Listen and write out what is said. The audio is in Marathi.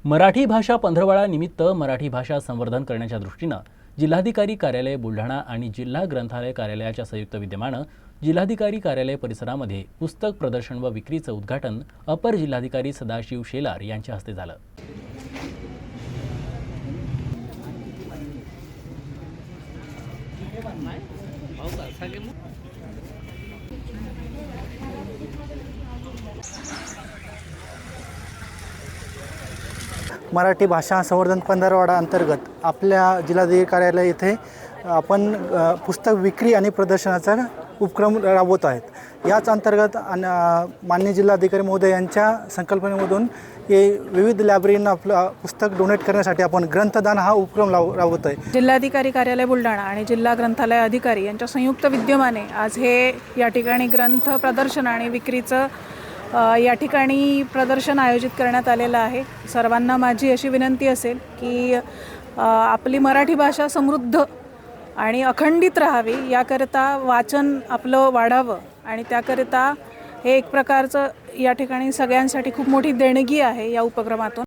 मराठी भाषा पंधरवडा निमित्त मराठी भाषा संवर्धन करण्याच्या दृष्टीनं जिल्हाधिकारी कार्यालय बुलढाणा आणि जिल्हा ग्रंथालय कार्यालयाच्या संयुक्त विद्यमानं जिल्हाधिकारी कार्यालय परिसरामध्ये पुस्तक प्रदर्शन व विक्रीचं उद्घाटन अपर जिल्हाधिकारी सदाशिव शेलार यांच्या हस्ते झालं। मराठी भाषा संवर्धन पंधरवडा अंतर्गत आपल्या जिल्हाधिकारी कार्यालय येथे आपण पुस्तक विक्री आणि प्रदर्शनाचा उपक्रम राबवत आहेत। याच अंतर्गत माननीय जिल्हाधिकारी महोदय यांच्या संकल्पनेमधून हे विविध लायब्ररींना आपलं पुस्तक डोनेट करण्यासाठी आपण ग्रंथदान हा उपक्रम राबवत आहे। जिल्हाधिकारी कार्यालय बुलढाणा आणि जिल्हा ग्रंथालय अधिकारी यांच्या संयुक्त विद्यमाने आज हे या ठिकाणी ग्रंथ प्रदर्शन आणि विक्रीचं या ठिकाणी प्रदर्शन आयोजित करण्यात आलेलं आहे। सर्वांना माझी अशी विनंती असेल की आपली मराठी भाषा समृद्ध आणि अखंडित राहावी याकरिता वाचन आपलं वाढावं आणि त्याकरिता हे एक प्रकारचं या ठिकाणी सगळ्यांसाठी खूप मोठी देणगी आहे या उपक्रमातून।